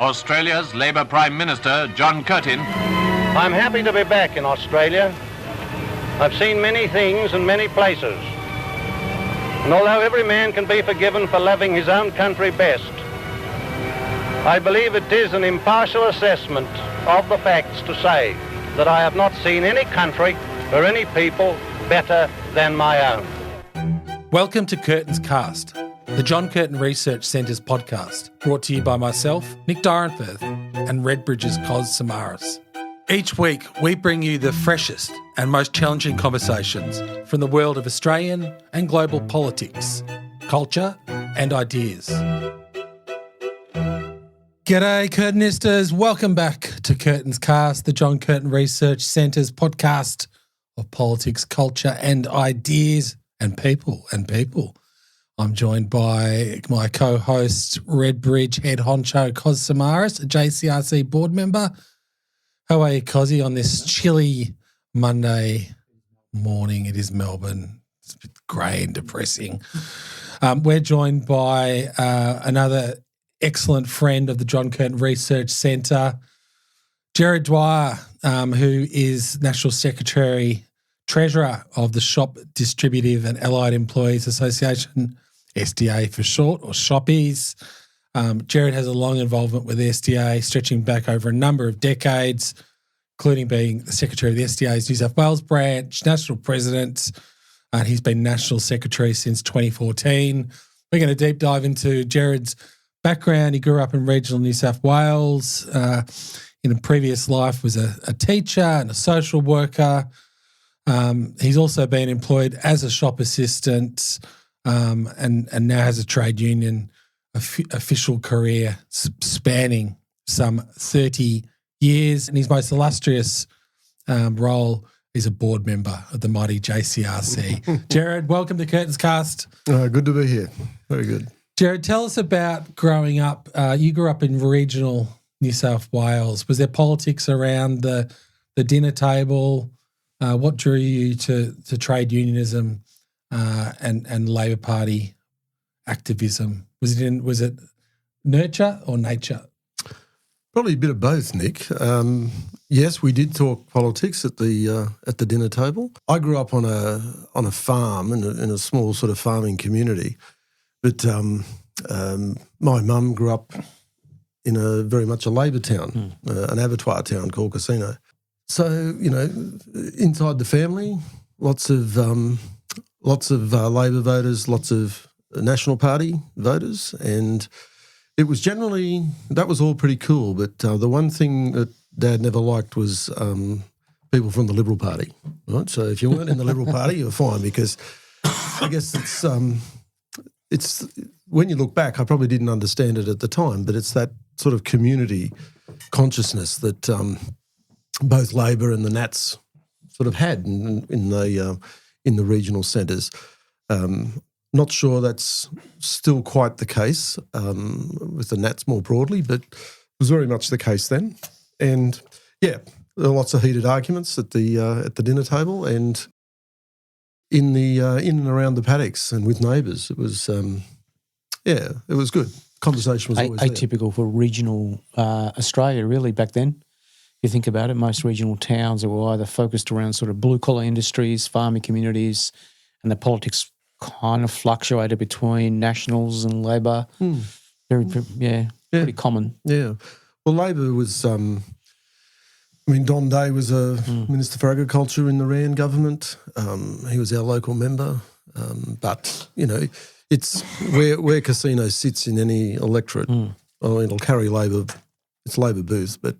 Australia's Labour Prime Minister, John Curtin. I'm happy to be back in Australia. I've seen many things and many places. And although every man can be forgiven for loving his own country best, I believe it is an impartial assessment of the facts to say that I have not seen any country or any people better than my own. Welcome to Curtin's Cast, the John Curtin Research Centre's podcast, brought to you by myself, Nick Dyrenfurth, and Redbridge's Samaras. Each week, we bring you the freshest and most challenging conversations from the world of Australian and global politics, culture and ideas. G'day, Curtinistas. Welcome back to Curtin's Cast, the John Curtin Research Centre's podcast of politics, culture and ideas and people. I'm joined by my co-host, Redbridge head honcho, Samaras, a JCRC board member. How are you, Cozzy, on this chilly Monday morning? It is Melbourne. It's a bit grey and depressing. We're joined by another excellent friend of the John Curtin Research Centre, Gerard Dwyer, who is National Secretary Treasurer of the Shop Distributive and Allied Employees Association, SDA for short, or Shoppies. Gerard has a long involvement with the SDA, stretching back over a number of decades, including being the Secretary of the SDA's New South Wales branch, National President, and he's been National Secretary since 2014. We're going to deep dive into Gerard's background. He grew up in regional New South Wales. In a previous life was a teacher and a social worker. He's also been employed as a shop assistant and now has a trade union official career spanning some 30 years. And his most illustrious role is a board member of the mighty JCRC. Gerard, welcome to Curtin's Cast. Good to be here. Very good. Gerard, tell us about growing up. You grew up in regional New South Wales. Was there politics around the dinner table? What drew you to trade unionism and Labor Party activism? Was it nurture or nature? Probably a bit of both, Nick. Yes, we did talk politics at the dinner table. I grew up on a farm in a small sort of farming community, but my mum grew up in a very much a Labor town, an abattoir town called Casino. So, you know, inside the family, lots of Labor voters, lots of National Party voters, and it was generally, that was all pretty cool. But the one thing that Dad never liked was people from the Liberal Party, right? So if you weren't in the Liberal Party, you were fine, because I guess it's when you look back, I probably didn't understand it at the time, but it's that sort of community consciousness that both Labor and the Nats sort of had in the regional centres. Not sure that's still quite the case with the Nats more broadly, but it was very much the case then. And yeah, there were lots of heated arguments at the dinner table and in and around the paddocks and with neighbours. It was it was good. Conversation was always atypical for regional Australia, really, back then. You think about it, most regional towns were either focused around sort of blue-collar industries, farming communities, and the politics kind of fluctuated between Nationals and Labor. Pretty common. Yeah. Well, Labor was, Don Day was a Minister for Agriculture in the Rand government. He was our local member. But, you know, it's where Casino sits in any electorate. It'll carry Labor. It's Labor booth, but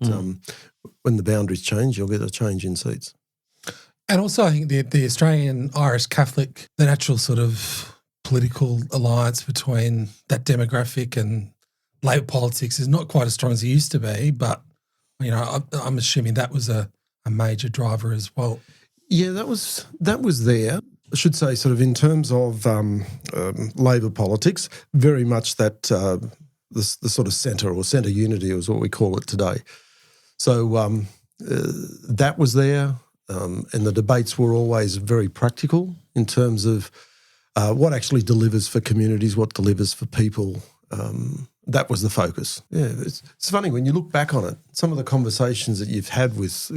when the boundaries change, you'll get a change in seats. And also I think the Australian Irish Catholic, the natural sort of political alliance between that demographic and Labor politics is not quite as strong as it used to be, but, you know, I'm assuming that was a major driver as well. Yeah, that was there. I should say sort of in terms of Labor politics, very much that the sort of centre or centre unity is what we call it today. So that was there. And the debates were always very practical in terms of what actually delivers for communities, what delivers for people, that was the focus. Yeah, it's funny when you look back on it, some of the conversations that you've had with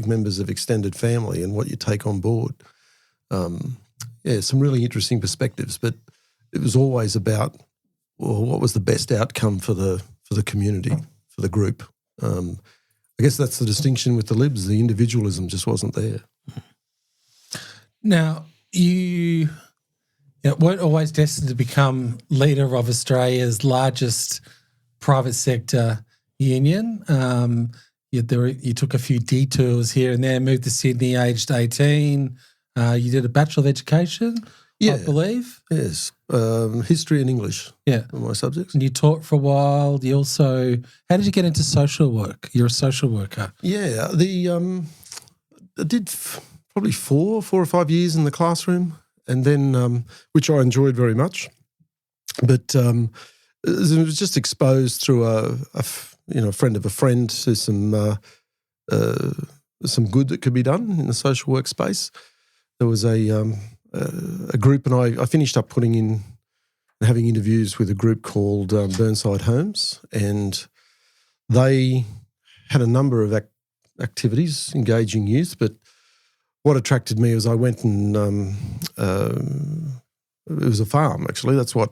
members of extended family and what you take on board. Some really interesting perspectives, but it was always about, well, what was the best outcome for the community, for the group. I guess that's the distinction with the Libs. The individualism just wasn't there. Now, you weren't always destined to become leader of Australia's largest private sector union. You took a few detours here and there, moved to Sydney aged 18. You did a Bachelor of Education, I believe. Yes, history and English were my subjects. And you taught for a while. You also, how did you get into social work? You're a social worker. Yeah, I did probably 4 or 5 years in the classroom, and then which I enjoyed very much. But it was just exposed through a friend of a friend to some good that could be done in the social work space. There was a group, and I finished up putting in and having interviews with a group called Burnside Homes, and they had a number of activities engaging youth. But what attracted me was I went and it was a farm, actually. That's what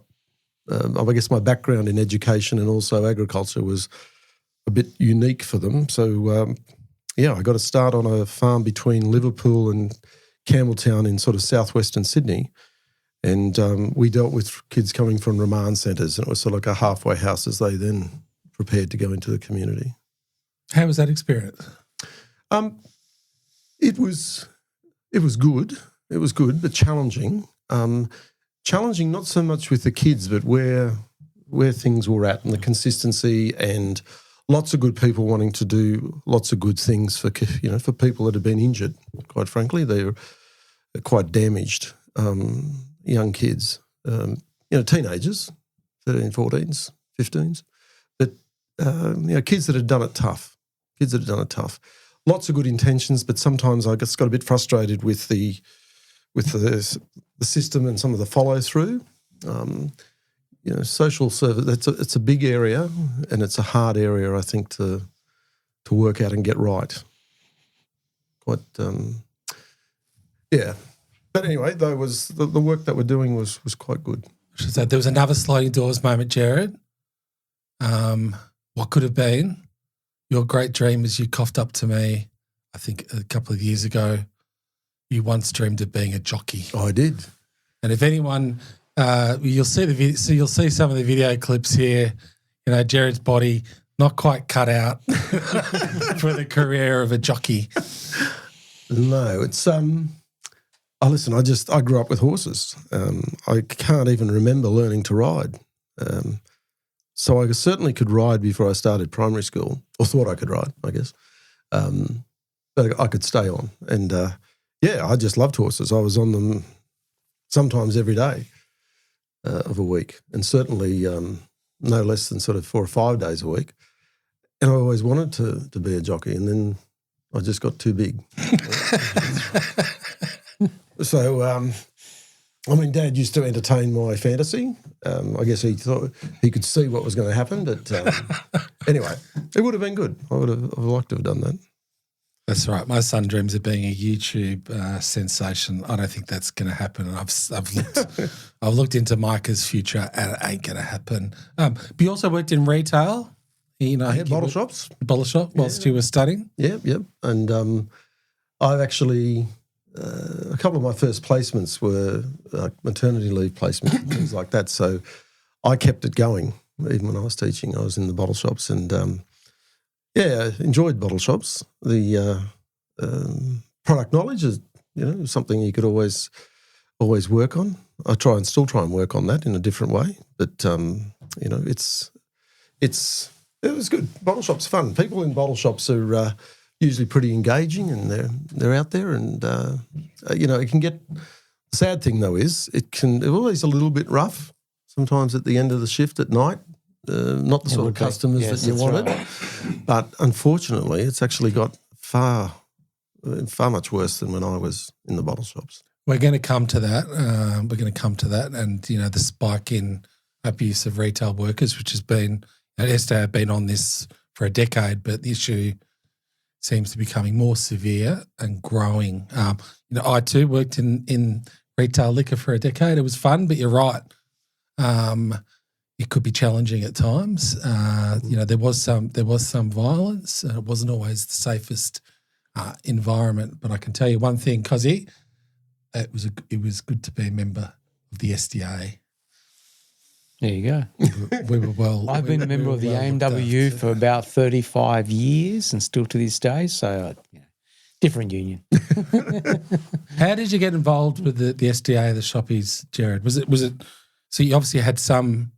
I guess my background in education and also agriculture was a bit unique for them. So I got to start on a farm between Liverpool and Campbelltown in sort of southwestern Sydney, and we dealt with kids coming from remand centres, and it was sort of like a halfway house as they then prepared to go into the community. How was that experience? It was good. It was good, but challenging. Challenging not so much with the kids, but where things were at and the consistency, and lots of good people wanting to do lots of good things for people that have been injured. Quite frankly, they're quite damaged young kids, teenagers, 13, 14s, 15s, but kids that had done it tough. Lots of good intentions, but sometimes I just got a bit frustrated with the system and some of the follow through. Social service, it's a big area, and it's a hard area, I think, to work out and get right. But anyway, though, was the work that we're doing was quite good. So there was another sliding doors moment, Gerard. What could have been your great dream as you coughed up to me, I think a couple of years ago, you once dreamed of being a jockey. I did. And if anyone, you'll see you'll see some of the video clips here. Gerard's body not quite cut out for the career of a jockey. No, it's listen, I grew up with horses. I can't even remember learning to ride. So I certainly could ride before I started primary school, or thought I could ride, I guess. But I could stay on. And I just loved horses. I was on them sometimes every day of a week, and certainly no less than sort of 4 or 5 days a week. And I always wanted to be a jockey, and then I just got too big. So, Dad used to entertain my fantasy. I guess he thought he could see what was going to happen, but anyway, it would have been good. I would have liked to have done that. That's right. My son dreams of being a YouTube sensation. I don't think that's going to happen. And I've looked into Micah's future, and it ain't going to happen. But you also worked in retail. Bottle shops. Bottle shop whilst you were studying. Yeah. And I've actually a couple of my first placements were maternity leave placements and things like that. So I kept it going even when I was teaching. I was in the bottle shops and. Enjoyed bottle shops. The product knowledge is, something you could always work on. I still try and work on that in a different way. But it was good. Bottle shops fun. People in bottle shops are usually pretty engaging, and they're out there. And it can get. The sad thing though is it's always a little bit rough. Sometimes at the end of the shift at night. Not the sort of customers that you wanted, right. But unfortunately, it's actually got far much worse than when I was in the bottle shops. We're going to come to that. And the spike in abuse of retail workers, which has been, SDA have been on this for a decade, but the issue seems to be becoming more severe and growing. I too worked in retail liquor for a decade. It was fun, but you're right. It could be challenging at times. There was some violence. It wasn't always the safest environment. But I can tell you one thing, Cozzy, it was good to be a member of the SDA. There you go. We were well. I've been a member of the AMW for about 35 years and still to this day. So, different union. How did you get involved with the SDA, the shoppies, Gerard? Was it? So you obviously had some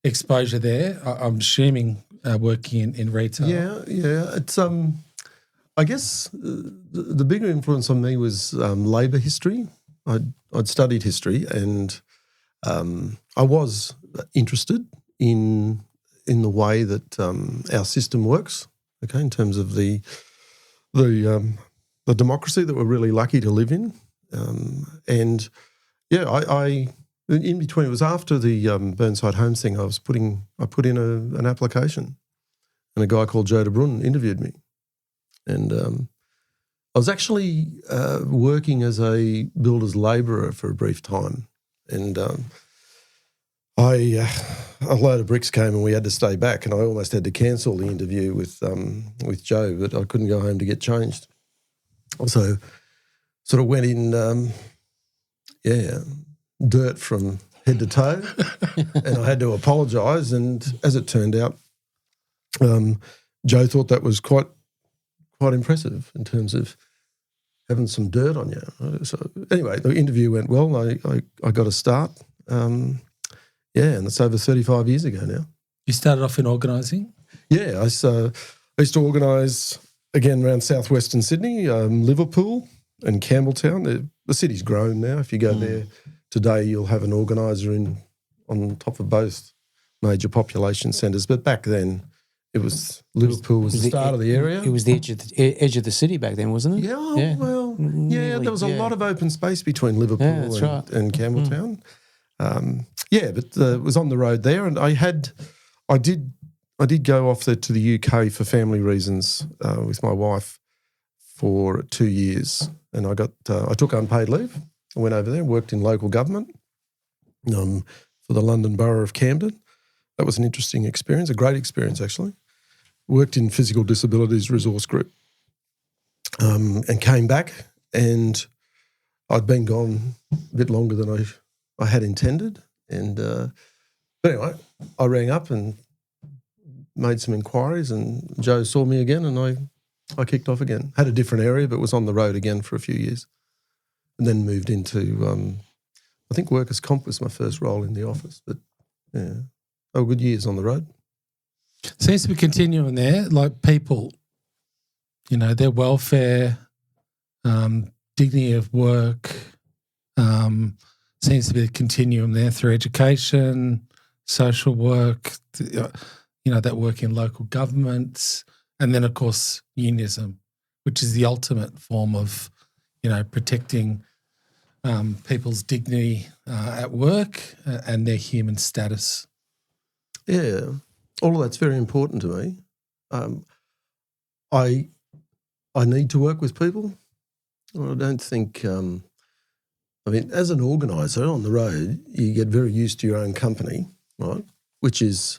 exposure there. I'm assuming working in retail. Yeah. It's I guess the bigger influence on me was labour history. I'd studied history, and I was interested in the way that our system works. Okay, in terms of the democracy that we're really lucky to live in, I in between, it was after the Burnside Homes thing. I put in an application, and a guy called Joe de Bruyn interviewed me, and I was actually working as a builder's labourer for a brief time, and a load of bricks came and we had to stay back, and I almost had to cancel the interview with Joe, but I couldn't go home to get changed. So sort of went in, dirt from head to toe, and I had to apologise. And as it turned out, Joe thought that was quite impressive in terms of having some dirt on you. So anyway, the interview went well. I got a start. And it's over 35 years ago now. You started off in organising? Yeah, I used to organise, again, around southwestern Sydney, Liverpool and Campbelltown. The city's grown now. If you go there today, you'll have an organiser on top of both major population centres. But back then, Liverpool was the start of the area. It was the edge of the city back then, wasn't it? Yeah, there was a lot of open space between Liverpool and Campbelltown. But it was on the road there, and I did go off there to the UK for family reasons with my wife for 2 years, and I took unpaid leave. I went over there and worked in local government for the London Borough of Camden. That was an interesting experience, a great experience actually. Worked in Physical Disabilities Resource Group, and came back, and I'd been gone a bit longer than I had intended. And but anyway, I rang up and made some inquiries, and Joe saw me again, and I kicked off again. Had a different area, but was on the road again for a few years, and then moved into I think workers' comp was my first role in the office. But yeah, they were good years on the road. Seems to be continuing there, like people, their welfare, dignity of work, seems to be a continuum there through education, social work, that work in local governments, and then, of course, unionism, which is the ultimate form of, protecting people's dignity at work and their human status. Yeah, all of that's very important to me. I need to work with people. I don't think... as an organiser on the road, you get very used to your own company, right? Which is,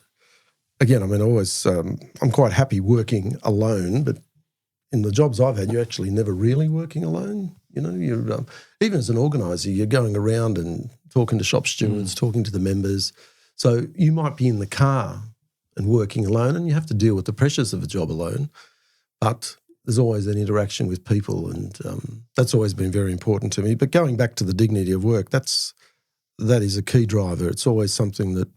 again, always, I'm quite happy working alone, but in the jobs I've had, you're actually never really working alone. You're even as an organiser, you're going around and talking to shop stewards, talking to the members. So you might be in the car and working alone, and you have to deal with the pressures of a job alone, but there's always an interaction with people, and that's always been very important to me. But going back to the dignity of work, that is a key driver. It's always something that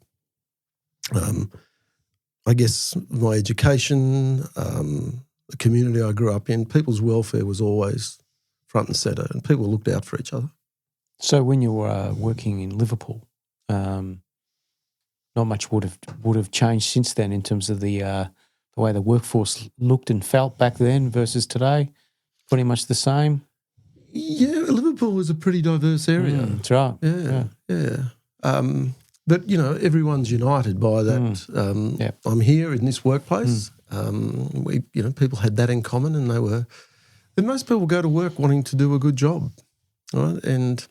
I guess my education, the community I grew up in, people's welfare was always front and centre, and people looked out for each other. So when you were working in Liverpool, not much would have changed since then in terms of the way the workforce looked and felt back then versus today? Pretty much the same? Yeah, Liverpool was a pretty diverse area. That's right. Yeah. But, everyone's united by that. Yep. I'm here in this workplace. People had that in common, and most people go to work wanting to do a good job, right? And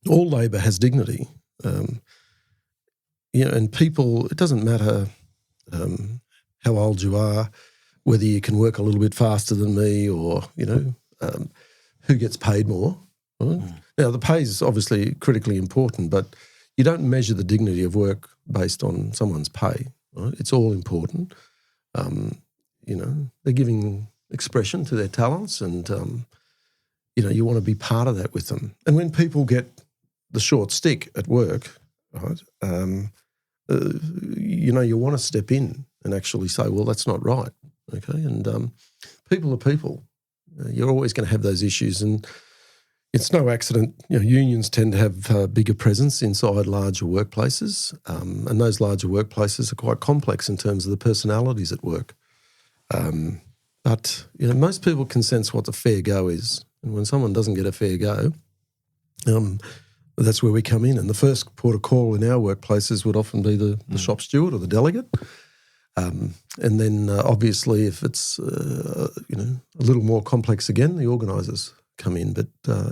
all labour has dignity. And people, it doesn't matter how old you are, whether you can work a little bit faster than me or, who gets paid more. Right? Now, the pay is obviously critically important, but you don't measure the dignity of work based on someone's pay. Right? It's all important. They're giving expression to their talents and, you want to be part of that with them. And when people get the short stick at work, right, you want to step in and actually say, well, that's not right, okay? And people are people. You're always going to have those issues, and it's no accident. Unions tend to have bigger presence inside larger workplaces, and those larger workplaces are quite complex in terms of the personalities at work. But most people can sense what the fair go is, and when someone doesn't get a fair go, that's where we come in. And the first port of call in our workplaces would often be the shop steward or the delegate. And then obviously if it's, a little more complex again, the organisers come in. But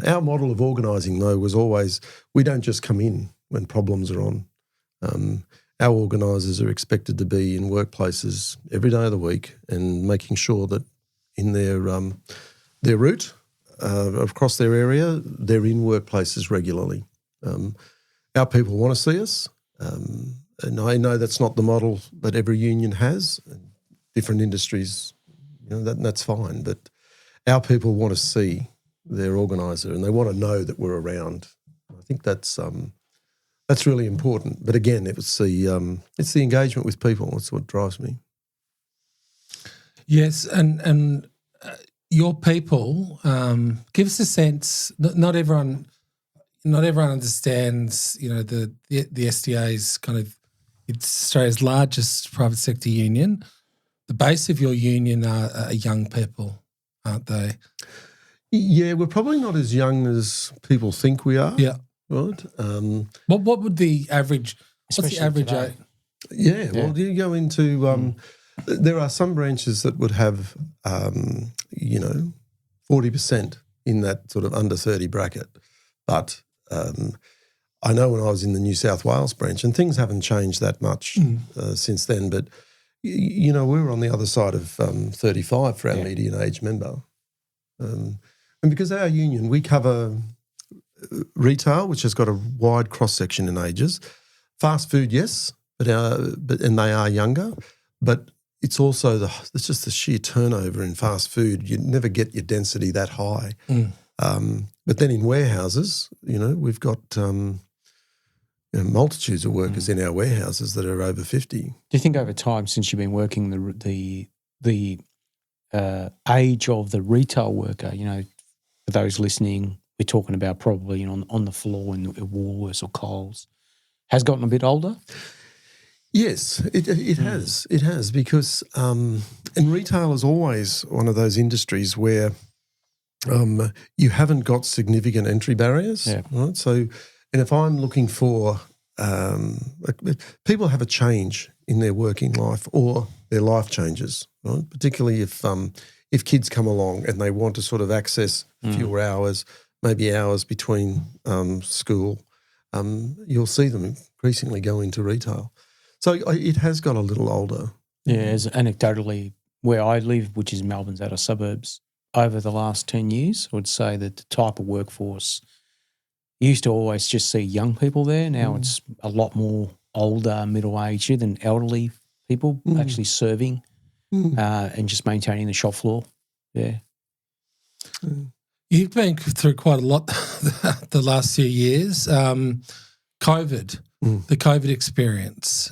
our model of organising, though, was always we don't just come in when problems are on. Our organisers are expected to be in workplaces every day of the week and making sure that in their route across their area, they're in workplaces regularly. Our people want to see us, and I know that's not the model that every union has. Different industries, that's fine. But our people want to see their organiser, and they want to know that we're around. I think that's really important. But again, it's the engagement with people. That's what drives me. Yes, and your people give us a sense. Not everyone understands. The SDA's kind of it's Australia's largest private sector union. The base of your union are young people, aren't they? Yeah, we're probably not as young as people think we are. Yeah. Right. What would the average? What's the average age? Yeah. Well, you go into there are some branches that would have 40% in that sort of under 30 bracket, but I know when I was in the New South Wales branch, and things haven't changed that much since then, but we were on the other side of 35 for our median age member, and because our union, we cover retail, which has got a wide cross section in ages. Fast food, yes, and they are younger, but it's also it's just the sheer turnover in fast food. You never get your density that high. But then in warehouses, we've got multitudes of workers in our warehouses that are over 50. Do you think over time, since you've been working the age of the retail worker, for those listening, we're talking about probably on the floor in Woolworths or Coles, has gotten a bit older? Yes, it has. It has because and retail is always one of those industries where you haven't got significant entry barriers. Yeah. Right? So, and if I'm looking for people have a change in their working life or their life changes, right? Particularly if kids come along and they want to sort of access fewer hours, maybe hours between school, you'll see them increasingly go into retail. So it has got a little older. Yeah, as anecdotally, where I live, which is Melbourne's outer suburbs, over the last 10 years, I would say that the type of workforce, you used to always just see young people there. Now it's a lot more older, middle-aged than elderly people actually serving and just maintaining the shop floor. Yeah. You've been through quite a lot the last few years. COVID, the COVID experience.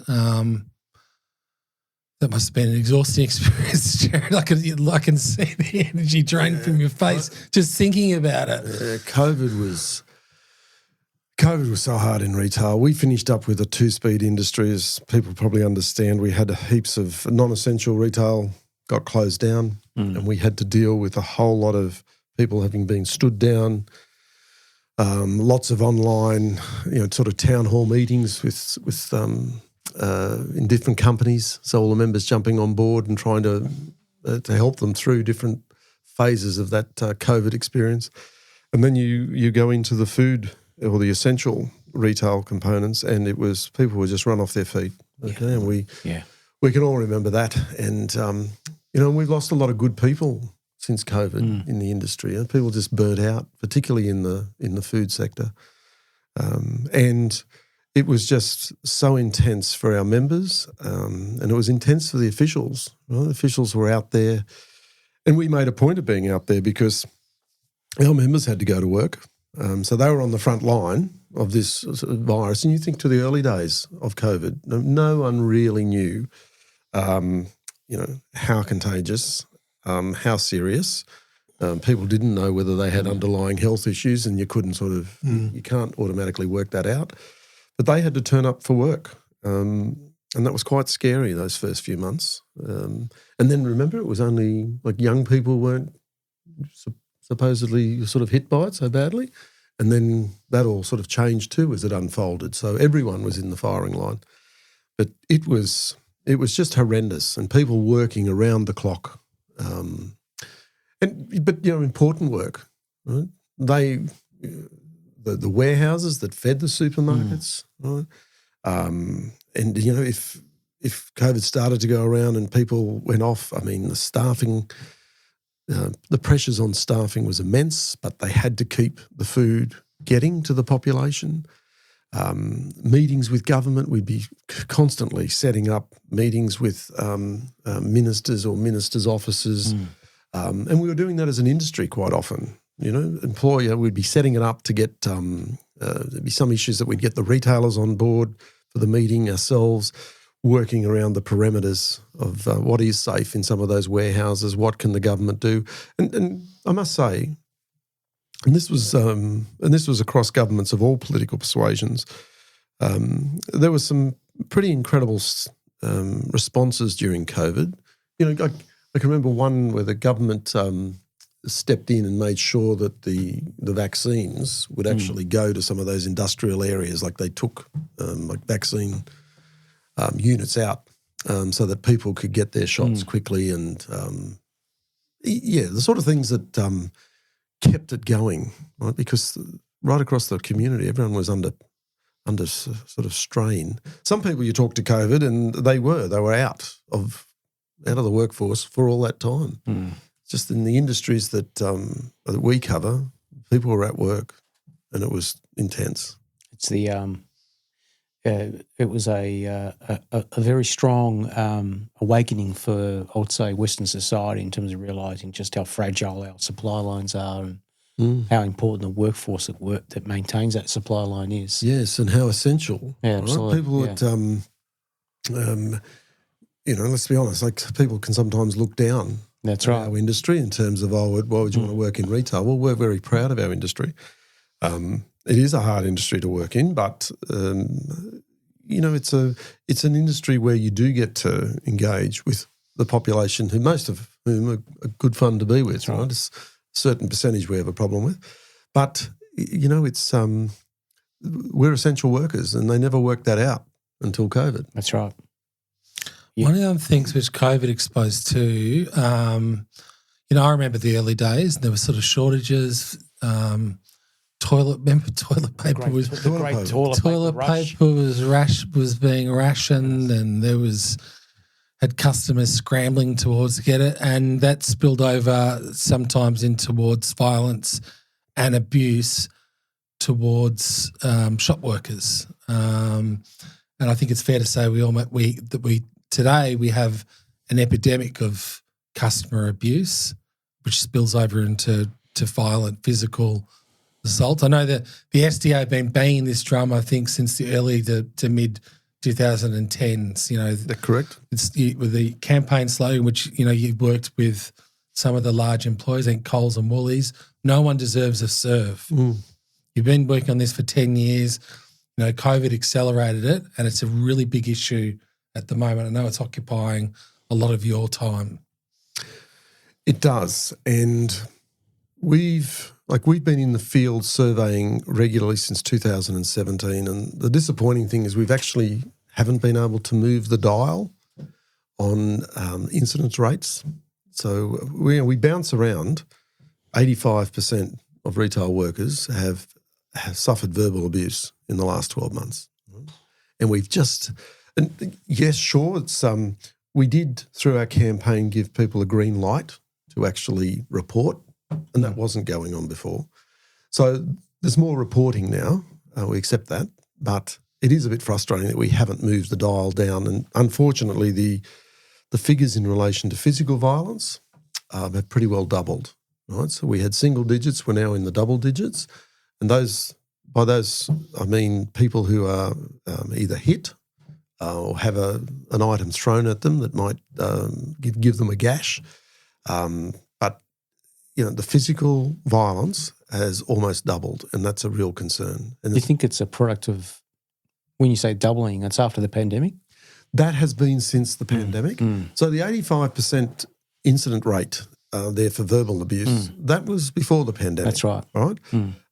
That must have been an exhausting experience, Gerard. I can see the energy drain from your face just thinking about it. COVID was so hard in retail. We finished up with a two-speed industry, as people probably understand. We had heaps of non-essential retail got closed down, and we had to deal with a whole lot of people having been stood down. lots of online, sort of town hall meetings with in different companies. So all the members jumping on board and trying to help them through different phases of that COVID experience. And then you go into the food or the essential retail components, and it was people were just run off their feet. Okay, and we can all remember that. And we've lost a lot of good people since COVID in the industry. People just burnt out, particularly in the food sector. And it was just so intense for our members, and it was intense for the officials. Right? The officials were out there, and we made a point of being out there because our members had to go to work. So they were on the front line of this virus. And you think to the early days of COVID, no one really knew, how contagious, how serious. People didn't know whether they had underlying health issues, and you couldn't you can't automatically work that out. But they had to turn up for work, and that was quite scary those first few months. And then remember, it was only like young people weren't supposedly sort of hit by it so badly. And then that all sort of changed too as it unfolded. So everyone was in the firing line. But it was just horrendous, and people working around the clock. But important work. Right? The warehouses that fed the supermarkets, right? And if COVID started to go around and people went off, I mean, the staffing. The pressures on staffing was immense, but they had to keep the food getting to the population. Meetings with government, we'd be constantly setting up meetings with ministers or ministers' offices. And we were doing that as an industry quite often. Employer, we'd be setting it up to get, there'd be some issues that we'd get the retailers on board for the meeting ourselves, working around the parameters of what is safe in some of those warehouses, what can the government do. And I must say, and this was across governments of all political persuasions, there were some pretty incredible responses during COVID. I can remember one where the government stepped in and made sure that the vaccines would actually go to some of those industrial areas, like they took like vaccine units out so that people could get their shots quickly, and the sort of things that kept it going, right? Because right across the community, everyone was under sort of strain. Some people you talk to COVID, and they were out of the workforce for all that time. Just in the industries that we cover, people were at work, and it was intense. It's it was a very strong awakening for, I would say, Western society in terms of realising just how fragile our supply lines are and how important the workforce that maintains that supply line is. Yes, and how essential. Yeah, right? absolutely. People that, let's be honest, like people can sometimes look down That's at right. our industry in terms of, why would you want to work in retail? Well, we're very proud of our industry. It is a hard industry to work in, but it's an industry where you do get to engage with the population, who most of whom are good fun to be with. Right, it's a certain percentage we have a problem with, but it's we're essential workers, and they never worked that out until COVID. That's right. One of the other things which COVID exposed to, I remember the early days. There were sort of shortages. Toilet paper was being rationed, and there had customers scrambling towards get it, and that spilled over sometimes in towards violence and abuse towards shop workers. And I think it's fair to say today we have an epidemic of customer abuse, which spills over into violent physical assault. I know that the SDA have been banging this drum, I think, since the early to mid 2010s. That's correct. It's with the campaign slogan, which you've worked with some of the large employers, I think Coles and Woolies. No one deserves a serve. You've been working on this for 10 years. COVID accelerated it, and it's a really big issue at the moment. I know it's occupying a lot of your time. It does, and we've Like we've been in the field surveying regularly since 2017, and the disappointing thing is we've actually haven't been able to move the dial on incidence rates. So we bounce around. 85% of retail workers have suffered verbal abuse in the last 12 months. And we've just, and yes, sure, it's we did through our campaign give people a green light to actually report, and that wasn't going on before. So there's more reporting now. We accept that, but it is a bit frustrating that we haven't moved the dial down. And unfortunately, the figures in relation to physical violence have pretty well doubled. Right, so we had single digits. We're now in the double digits, and by those I mean people who are either hit or have an item thrown at them that might give them a gash. But the physical violence has almost doubled, and that's a real concern. And do you think it's a product of, when you say doubling, it's after the pandemic? That has been since the pandemic. So the 85% incident rate there for verbal abuse, that was before the pandemic. That's right. Right?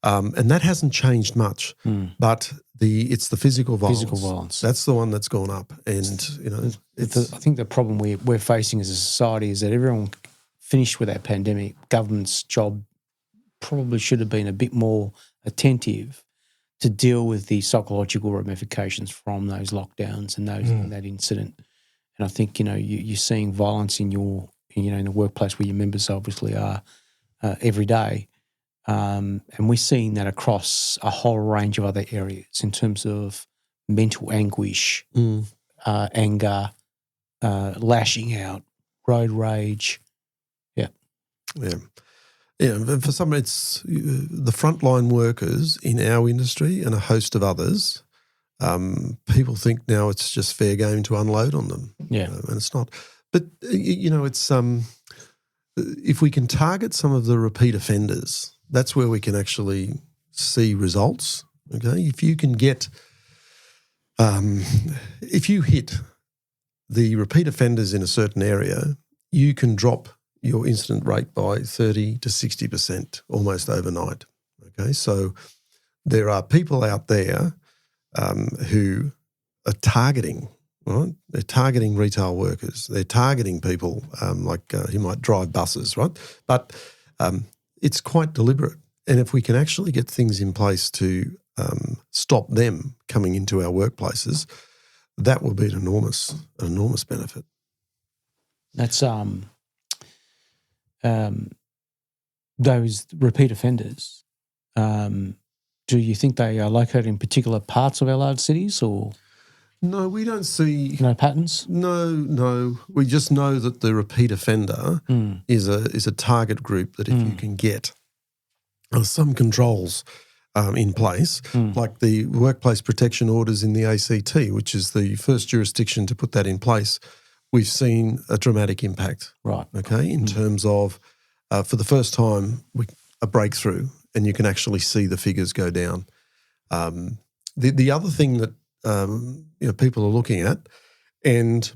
And that hasn't changed much. But it's the physical violence. Physical violence. That's the one that's gone up. And, I think the problem we're facing as a society is that everyone finished with that pandemic. Government's job probably should have been a bit more attentive to deal with the psychological ramifications from those lockdowns and that incident. And I think, you're seeing violence in in the workplace where your members obviously are every day. And we're seeing that across a whole range of other areas in terms of mental anguish, anger, lashing out, road rage. Yeah, for some it's the frontline workers in our industry and a host of others. People think now it's just fair game to unload on them. Yeah. And it's not. But, it's if we can target some of the repeat offenders, that's where we can actually see results, okay? If you can get if you hit the repeat offenders in a certain area, you can drop your incident rate by 30 to 60% almost overnight, okay? So there are people out there who are targeting. Right? They're targeting retail workers. They're targeting people who might drive buses, right? But it's quite deliberate. And if we can actually get things in place to stop them coming into our workplaces, that will be an enormous benefit. That's those repeat offenders. Do you think they are located in particular parts of our large cities, or? No, we don't see no patterns. No. We just know that the repeat offender is a target group that if you can get some controls in place, like the workplace protection orders in the ACT, which is the first jurisdiction to put that in place, we've seen a dramatic impact. Right. Okay, in terms of for the first time a breakthrough, and you can actually see the figures go down. The other thing that people are looking at, and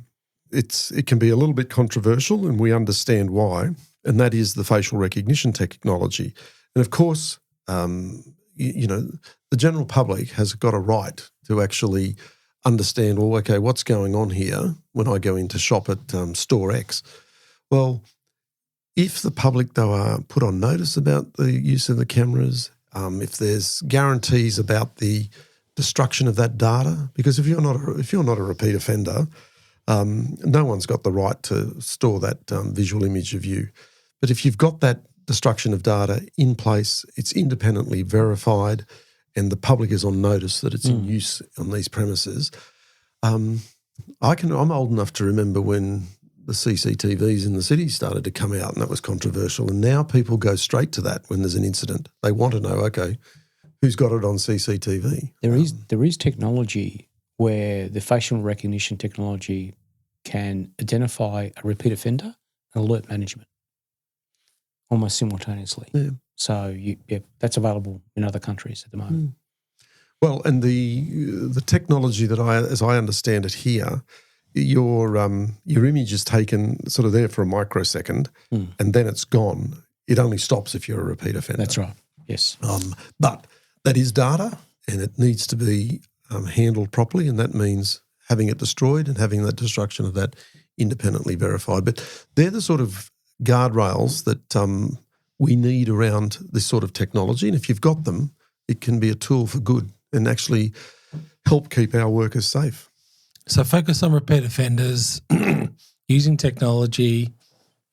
it can be a little bit controversial, and we understand why, and that is the facial recognition technology. And of course, the general public has got a right to actually understand, well, okay, what's going on here when I go in to shop at store X? Well, if the public, though, are put on notice about the use of the cameras, if there's guarantees about the destruction of that data, because if you're not a repeat offender, no one's got the right to store that visual image of you. But if you've got that destruction of data in place, it's independently verified, and the public is on notice that it's in use on these premises. I'm old enough to remember when the CCTVs in the city started to come out, and that was controversial. And now people go straight to that when there's an incident. They want to know, okay, who's got it on CCTV? There is technology where the facial recognition technology can identify a repeat offender and alert management almost simultaneously. Yeah. So that's available in other countries at the moment. Well, and the technology that as I understand it here, your image is taken sort of there for a microsecond, and then it's gone. It only stops if you're a repeat offender. That's right. Yes. But that is data, and it needs to be handled properly, and that means having it destroyed and having that destruction of that independently verified. But they're the sort of guardrails that we need around this sort of technology, and if you've got them, it can be a tool for good and actually help keep our workers safe. So focus on repeat offenders, using technology,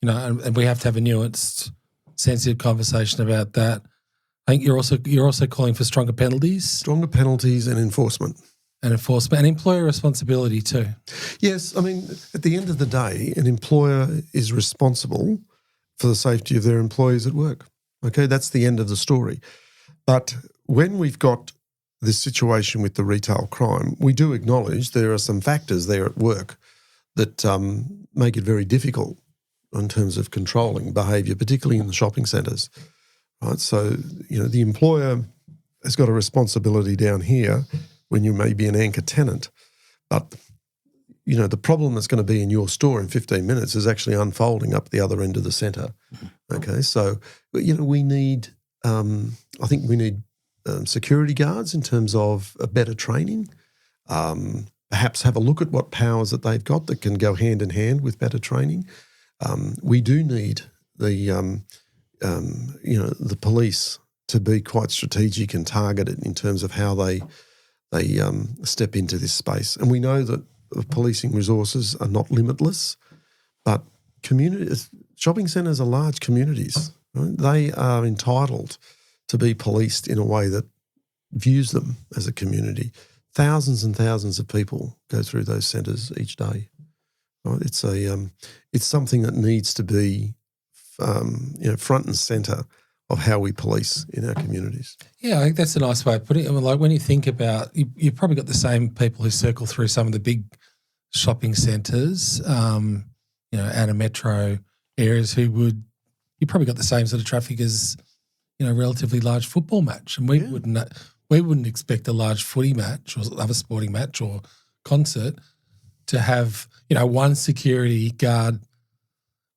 and we have to have a nuanced, sensitive conversation about that. I think you're also calling for stronger penalties. Stronger penalties and enforcement. And employer responsibility too. Yes, I mean, at the end of the day, an employer is responsible for the safety of their employees at work. Okay, that's the end of the story. But when we've got this situation with the retail crime, we do acknowledge there are some factors there at work that make it very difficult in terms of controlling behaviour, particularly in the shopping centres. Right, so the employer has got a responsibility down here when you may be an anchor tenant, but the problem that's going to be in your store in 15 minutes is actually unfolding up the other end of the centre. Okay, so we need, I think we need security guards in terms of a better training. Perhaps have a look at what powers that they've got that can go hand in hand with better training. We do need the police to be quite strategic and targeted in terms of how they step into this space. And we know that policing resources are not limitless, but shopping centres are large communities. Right? They are entitled to be policed in a way that views them as a community. Thousands and thousands of people go through those centres each day. Right? It's something that needs to be front and centre of how we police in our communities. Yeah, I think that's a nice way of putting it. I mean, like when you think about, you've probably got the same people who circle through some of the big shopping centres, outer metro areas you probably got the same sort of traffic as, a relatively large football match. And we wouldn't expect a large footy match or other sporting match or concert to have, one security guard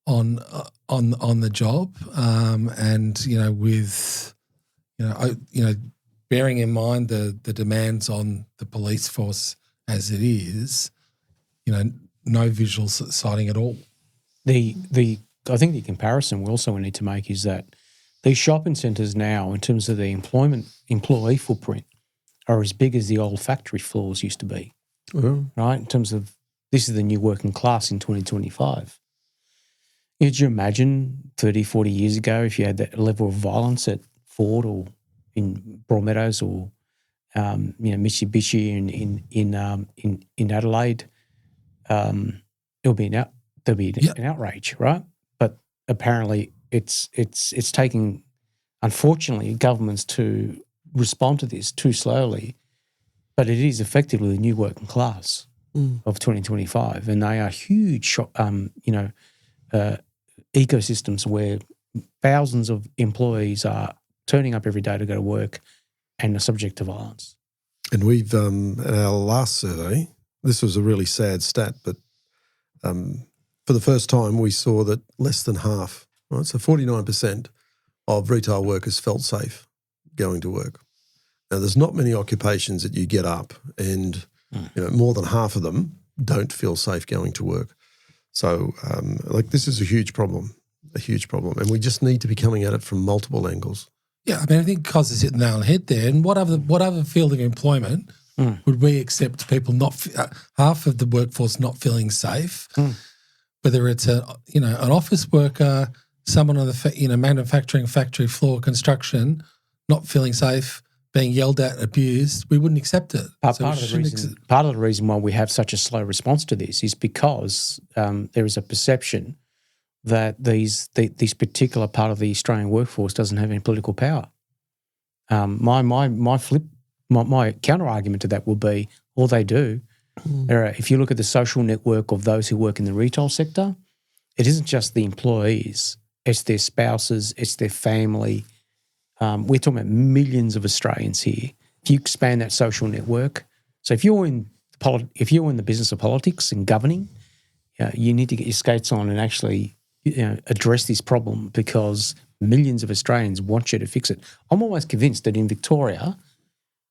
on the job, and with bearing in mind the demands on the police force as it is, no visual sighting at all. I think the comparison we also need to make is that these shopping centres now, in terms of the employee footprint, are as big as the old factory floors used to be. Right? In terms of this is the new working class in 2025. Could you imagine 30, 40 years ago if you had that level of violence at Ford or in Broadmeadows or Mitsubishi in Adelaide? There'll be an outrage, right? But apparently it's taking, unfortunately, governments to respond to this too slowly. But it is effectively the new working class of 2025, and they are huge, ecosystems where thousands of employees are turning up every day to go to work and are subject to violence. And we've, at our last survey, this was a really sad stat, but for the first time we saw that less than half, right, so 49% of retail workers felt safe going to work. Now, there's not many occupations that you get up and more than half of them don't feel safe going to work. So, this is a huge problem, and we just need to be coming at it from multiple angles. Yeah, I mean, I think Cos has hit the nail on the head there. And what other field of employment would we accept people half of the workforce not feeling safe? Whether it's an office worker, someone on the manufacturing factory floor, construction, not feeling safe, being yelled at, abused, we wouldn't accept it. Part of the reason why we have such a slow response to this is because there is a perception that this particular part of the Australian workforce doesn't have any political power. My counter argument to that will be all they do. If you look at the social network of those who work in the retail sector, it isn't just the employees; it's their spouses, it's their family. We're talking about millions of Australians here. If you expand that social network, so if you're in the business of politics and governing, you need to get your skates on and actually address this problem, because millions of Australians want you to fix it. I'm almost convinced that in Victoria,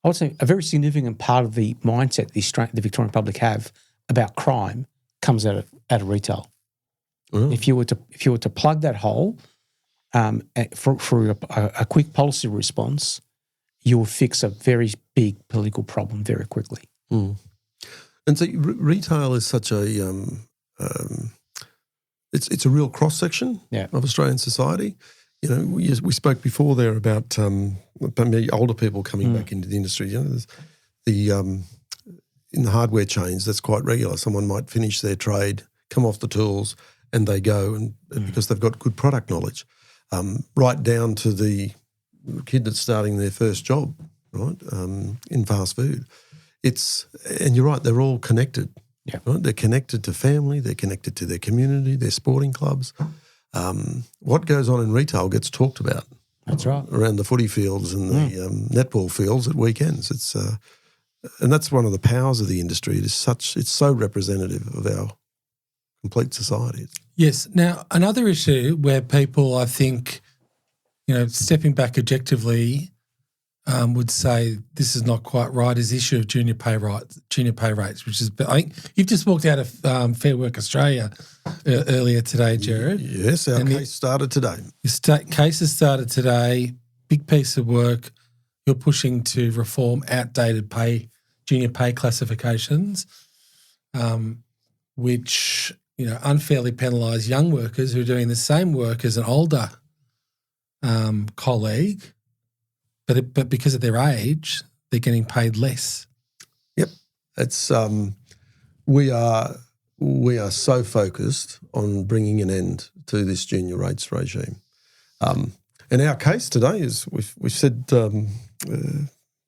I would say a very significant part of the mindset the Victorian public have about crime comes out of retail. Mm. If you were to plug that hole for a quick policy response, you will fix a very big political problem very quickly. Mm. And so retail is such a it's a real cross section of Australian society. You know, we spoke before there about maybe older people coming back into the industry. You know, there's in the hardware chains, that's quite regular. Someone might finish their trade, come off the tools, and they go, and because they've got good product knowledge, right down to the kid that's starting their first job, right, in fast food. And you're right, they're all connected. Yeah. Right? They're connected to family, they're connected to their community, their sporting clubs. What goes on in retail gets talked about. That's right. Around the footy fields and the netball fields at weekends. It's and that's one of the powers of the industry. It's so representative of our complete society. Yes. Now, another issue where people, I think, you know, stepping back objectively, would say this is not quite right is the issue of junior pay rates, which is, I think you've just walked out of Fair Work Australia earlier today, Gerard. Yes, our case started today. Your case has started today, big piece of work. You're pushing to reform outdated junior pay classifications, which, you know, unfairly penalise young workers who are doing the same work as an older colleague, but because of their age, they're getting paid less. Yep, it's we are so focused on bringing an end to this junior rates regime. And our case today is we've said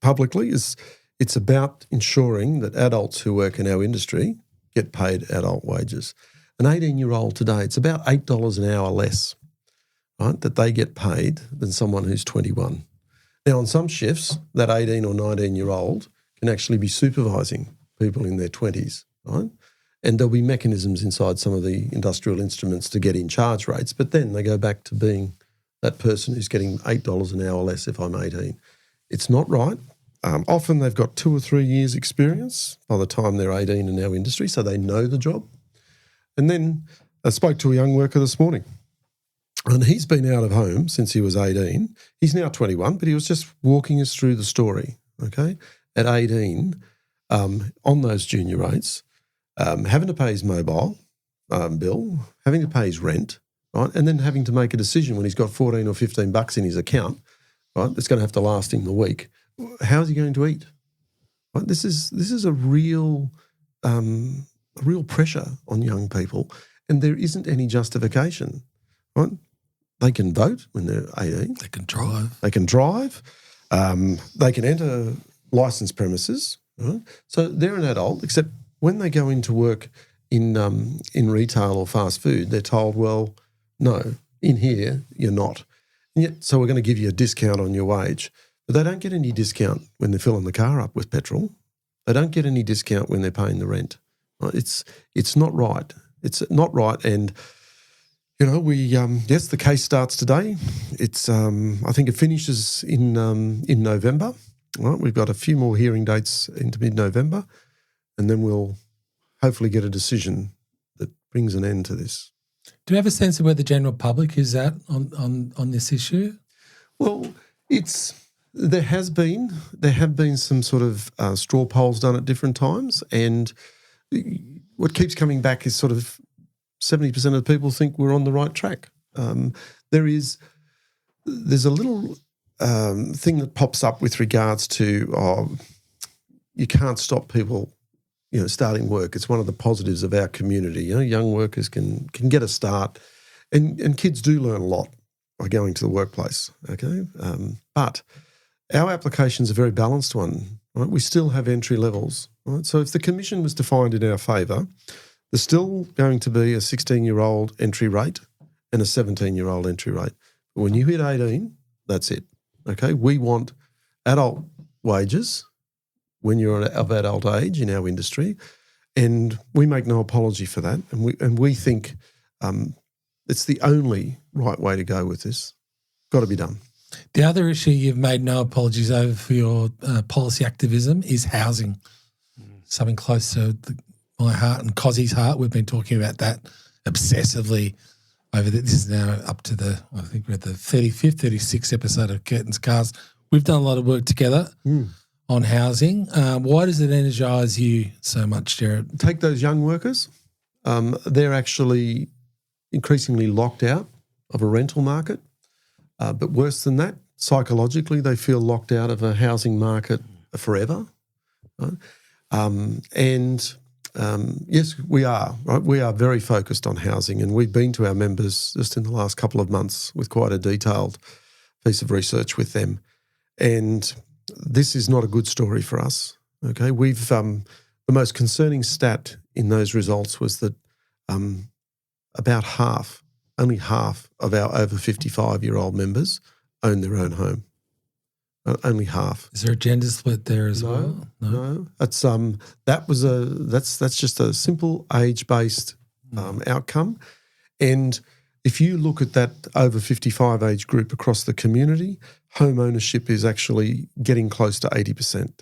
publicly is it's about ensuring that adults who work in our industry get paid adult wages. An 18-year-old today, it's about $8 an hour less, right, that they get paid than someone who's 21. Now, on some shifts, that 18 or 19-year-old can actually be supervising people in their 20s, right? And there'll be mechanisms inside some of the industrial instruments to get in charge rates, but then they go back to being that person who's getting $8 an hour less if I'm 18. It's not right. Often they've got 2 or 3 years experience by the time they're 18 in our industry, so they know the job. And then I spoke to a young worker this morning, and he's been out of home since he was 18. He's now 21, but he was just walking us through the story, okay? At 18, on those junior rates, having to pay his mobile bill, having to pay his rent, right, and then having to make a decision when he's got 14 or 15 bucks in his account, right, that's going to have to last him the week. How is he going to eat? Right? This is a real pressure on young people, and there isn't any justification, right? They can vote when they're 18. They can drive. They can drive. They can enter licensed premises. Right? So they're an adult, except when they go into work in retail or fast food, they're told, well, no, in here you're not. And yet, so we're going to give you a discount on your wage. But they don't get any discount when they're filling the car up with petrol. They don't get any discount when they're paying the rent. Right? It's not right. It's not right. And you know, we yes, the case starts today. It's I think it finishes in November. Right, we've got a few more hearing dates into mid-November, and then we'll hopefully get a decision that brings an end to this. Do you have a sense of where the general public is at on this issue? Well, there have been some sort of straw polls done at different times, and what keeps coming back is sort of 70% of the people think we're on the right track. There's a little thing that pops up with regards to you can't stop people, you know, starting work. It's one of the positives of our community. You know, young workers can get a start, and kids do learn a lot by going to the workplace. Okay, but our application's a very balanced one. Right? We still have entry levels. Right? So if the commission was defined in our favour, there's still going to be a 16-year-old entry rate and a 17-year-old entry rate. But when you hit 18, that's it. Okay, we want adult wages when you're of adult age in our industry, and we make no apology for that. And we think it's the only right way to go with this. got to be done. The other issue you've made no apologies over for your policy activism is housing. Something close to my heart and Cozzie's heart. We've been talking about that obsessively over this is now up to I think we're at the 35th, 36th episode of Curtin's Cast. We've done a lot of work together on housing. Why does it energise you so much, Gerard? Take those young workers. They're actually increasingly locked out of a rental market. But worse than that, psychologically, they feel locked out of a housing market forever. Right? Yes, we are, right? We are very focused on housing, and we've been to our members just in the last couple of months with quite a detailed piece of research with them. And this is not a good story for us, okay? We've the most concerning stat in those results was that about only half of our over 55-year-old members own their own home. Only half. Is there a gender split there as well? No. That's just a simple age-based outcome. And if you look at that over 55 age group across the community, home ownership is actually getting close to 80%.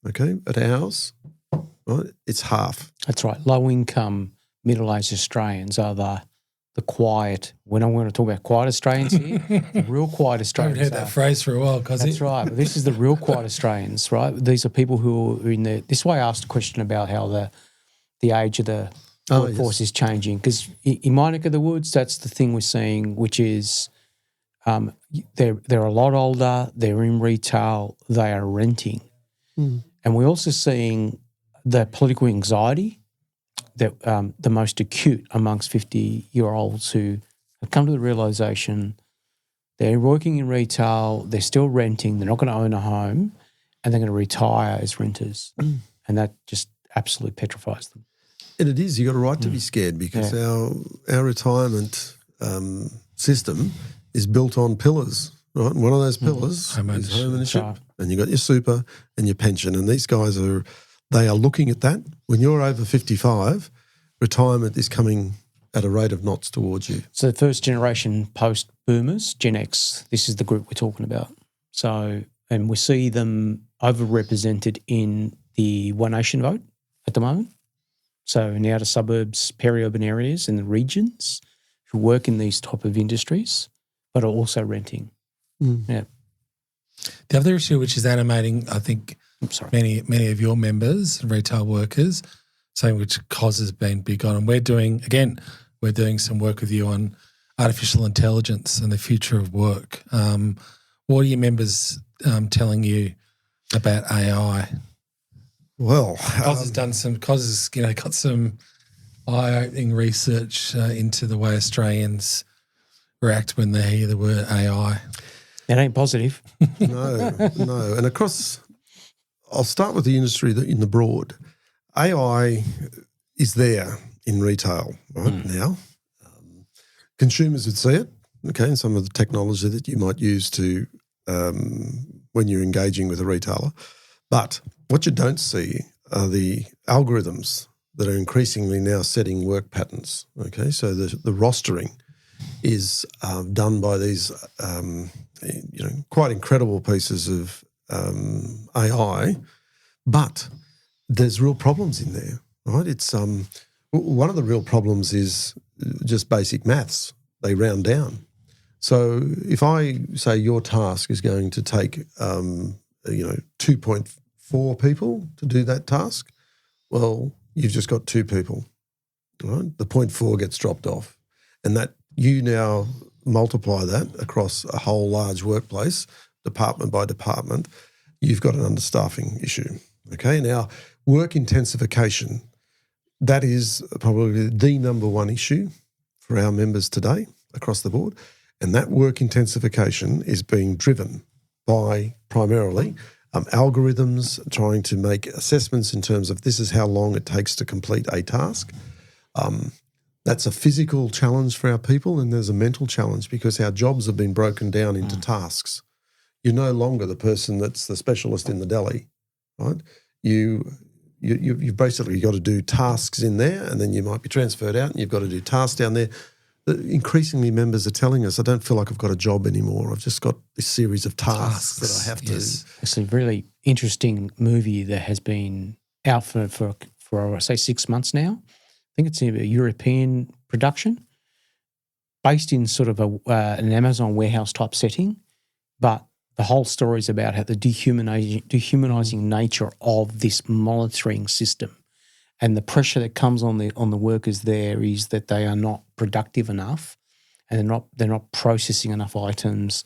Okay, at ours, right, it's half. That's right. Low income, middle-aged Australians are the quiet. When I want to talk about quiet Australians here, the real quiet I Australians. haven't heard that phrase for a while, That's right. But this is the real quiet Australians, right? These are people who are in the. This is why I asked a question about how the age of the workforce is changing. Because in my neck of the woods, that's the thing we're seeing, which is they're a lot older. They're in retail. They are renting, and we're also seeing the political anxiety that the most acute amongst 50-year-olds who have come to the realisation they're working in retail, they're still renting, they're not going to own a home, and they're going to retire as renters. And that just absolutely petrifies them. And it is. You've got a right to be scared because our retirement system is built on pillars, right? And one of those pillars is home ownership. Right. And you've got your super and your pension. And these guys they are looking at that. When you're over 55, retirement is coming at a rate of knots towards you. So the first generation post-boomers, Gen X, this is the group we're talking about. So, and we see them overrepresented in the One Nation vote at the moment. So in the outer suburbs, peri-urban areas and the regions who work in these type of industries but are also renting. Yeah. The other issue which is animating, I think, many of your members, retail workers, something which COS has been big on, and we're doing some work with you on artificial intelligence and the future of work. What are your members telling you about AI? Well, COS has got some eye-opening research into the way Australians react when they hear the word AI. It ain't positive. No. And I'll start with the industry in the broad. AI is there in retail right now. Consumers would see it, okay, and some of the technology that you might use to when you're engaging with a retailer. But what you don't see are the algorithms that are increasingly now setting work patterns, okay? So the rostering is done by these, quite incredible pieces of AI, but there's real problems in there, right? It's one of the real problems is just basic maths. They round down. So if I say your task is going to take 2.4 people to do that task, well, you've just got 2 people, right? The 0.4 gets dropped off, and that you now multiply that across a whole large workplace, department by department, you've got an understaffing issue. Okay, now work intensification, that is probably the number one issue for our members today across the board, and that work intensification is being driven by primarily algorithms trying to make assessments in terms of this is how long it takes to complete a task. That's a physical challenge for our people, and there's a mental challenge because our jobs have been broken down into tasks. You're no longer the person that's the specialist in the deli, right? You've basically got to do tasks in there, and then you might be transferred out and you've got to do tasks down there. increasingly members are telling us, I don't feel like I've got a job anymore. I've just got this series of tasks that I have to. It's a really interesting movie that has been out for I say 6 months now. I think it's a European production based in sort of an Amazon warehouse type setting, but the whole story is about how the dehumanizing nature of this monitoring system and the pressure that comes on the workers there is that they are not productive enough and they're not processing enough items.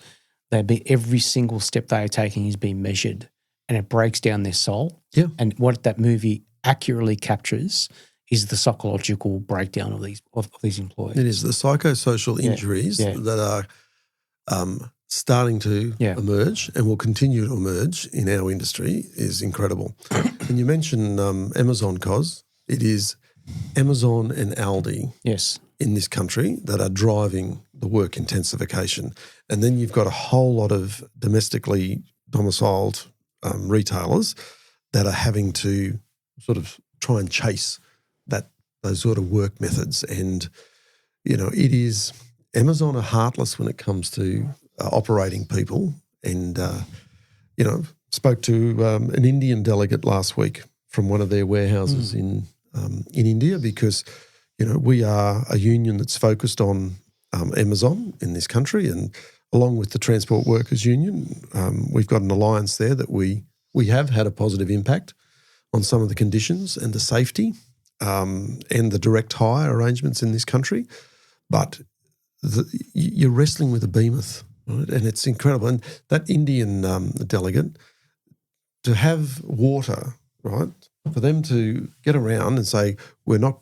Every single step they are taking is being measured, and it breaks down their soul. Yeah. And what that movie accurately captures is the psychological breakdown of these employees. It is the psychosocial injuries that are starting to emerge and will continue to emerge in our industry is incredible. And you mentioned Amazon, Cos. It is Amazon and Aldi in this country that are driving the work intensification. And then you've got a whole lot of domestically domiciled retailers that are having to sort of try and chase those sort of work methods. And, it is Amazon are heartless when it comes to operating people. And, spoke to an Indian delegate last week from one of their warehouses in India because, we are a union that's focused on Amazon in this country, and along with the Transport Workers Union, we've got an alliance there that we have had a positive impact on some of the conditions and the safety and the direct hire arrangements in this country. But you're wrestling with a behemoth, right? And it's incredible. And that Indian delegate, to have water, right, for them to get around and say,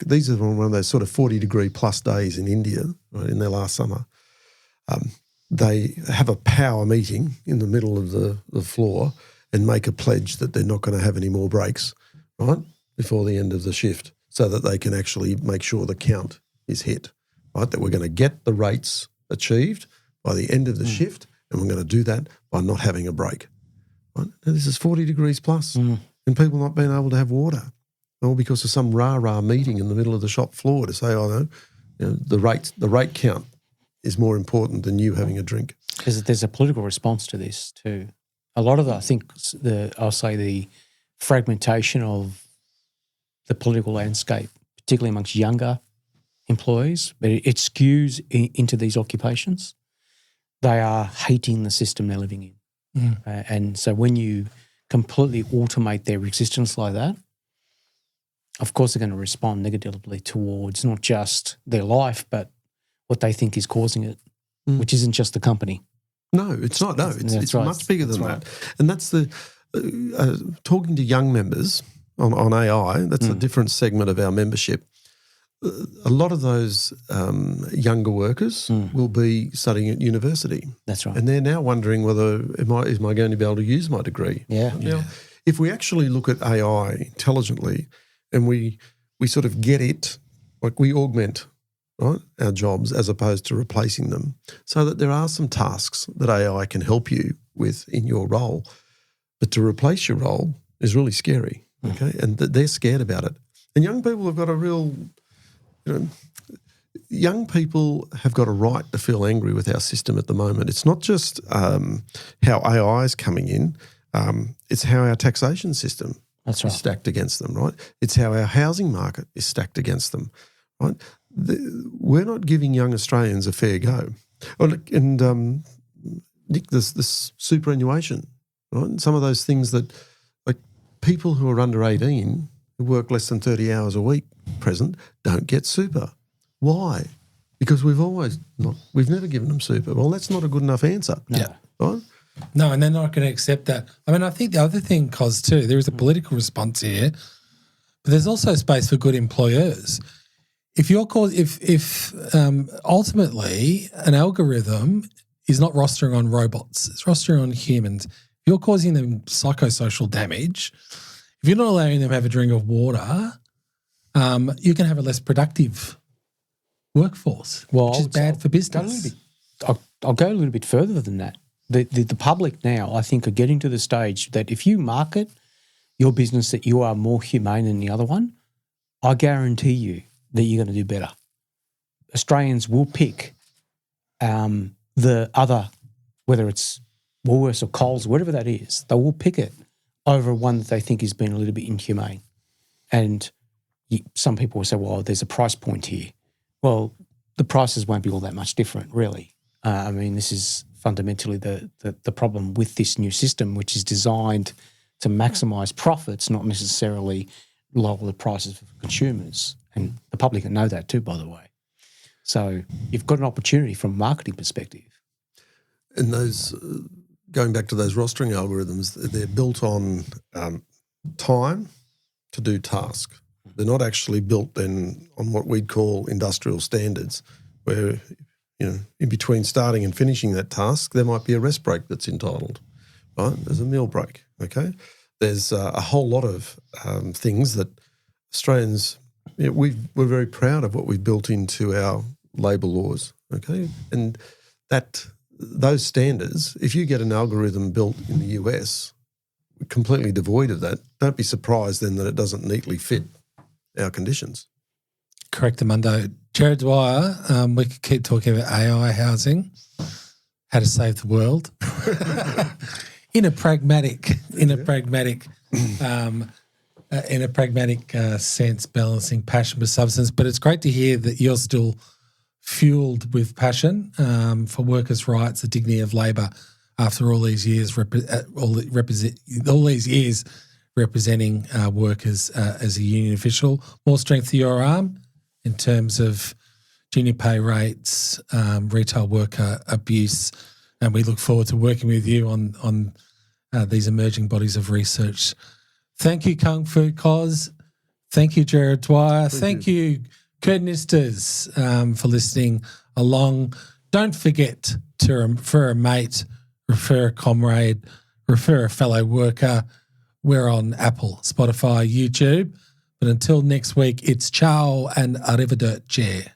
these are one of those sort of 40-degree plus days in India, right, in their last summer. They have a power meeting in the middle of the floor and make a pledge that they're not going to have any more breaks, right, before the end of the shift, so that they can actually make sure the count is hit, right, that we're going to get the rates achieved by the end of the shift, and we're going to do that by not having a break. Right? Now, this is 40 degrees plus, and people not being able to have water, all because of some rah-rah meeting in the middle of the shop floor to say, the rate count is more important than you having a drink. Because there's a political response to this too. A lot of the fragmentation of the political landscape, particularly amongst younger employees, but it skews into these occupations. They are hating the system they're living in. And so when you completely automate their existence like that, of course they're going to respond negatively towards not just their life, but what they think is causing it, which isn't just the company. No, it's not. No, it's right. Much bigger than that. And that's the talking to young members on AI, that's a different segment of our membership. A lot of those younger workers will be studying at university. That's right. And they're now wondering whether is my going to be able to use my degree? Yeah. Now, if we actually look at AI intelligently and we sort of get it, like we augment, right, our jobs as opposed to replacing them, so that there are some tasks that AI can help you with in your role. But to replace your role is really scary, okay? And they're scared about it. And young people have got a real... young people have got a right to feel angry with our system at the moment. It's not just how AI is coming in, it's how our taxation system is stacked against them, right? It's how our housing market is stacked against them, right? We're not giving young Australians a fair go. And Nick, this superannuation, right? Some of those things that, like people who are under 18 who work less than 30 hours a week present don't get super. Why? Because we've never given them super. Well, that's not a good enough answer. Yeah. Right? No, and they're not going to accept that. I mean, I think the other thing, Cos, too, there is a political response here, but there's also space for good employers. If ultimately an algorithm is not rostering on robots, it's rostering on humans. If you're causing them psychosocial damage, if you're not allowing them to have a drink of water, you can have a less productive workforce, which is bad for business. I'll go a little bit further than that. The public now, I think, are getting to the stage that if you market your business that you are more humane than the other one, I guarantee you that you're going to do better. Australians will pick the other, whether it's Woolworths or Coles, whatever that is, they will pick it over one that they think has been a little bit inhumane. And some people will say, well, there's a price point here. Well, the prices won't be all that much different, really. I mean, this is fundamentally the problem with this new system, which is designed to maximise profits, not necessarily lower the prices for consumers. And the public know that too, by the way. So you've got an opportunity from a marketing perspective. And those, going back to those rostering algorithms, they're built on time to do task. They're not actually built then on what we'd call industrial standards, where, in between starting and finishing that task, there might be a rest break that's entitled, right? There's a meal break, okay? There's a whole lot of things that Australians, we're very proud of what we've built into our labour laws, okay? And those standards, if you get an algorithm built in the US completely devoid of that, don't be surprised then that it doesn't neatly fit our conditions. Correct, Amundo. Gerard Dwyer, we could keep talking about AI housing, how to save the world, in a pragmatic sense, balancing passion with substance. But it's great to hear that you're still fueled with passion for workers' rights, the dignity of labour, after all these years, representing workers as a union official. More strength to your arm in terms of junior pay rates, retail worker abuse, and we look forward to working with you on these emerging bodies of research. Thank you, Kung Fu Cos. Thank you, Gerard Dwyer. Thank you, Curtinistas, for listening along. Don't forget to refer a mate, refer a comrade, refer a fellow worker. We're on Apple, Spotify, YouTube. But until next week, it's ciao and arrivederci.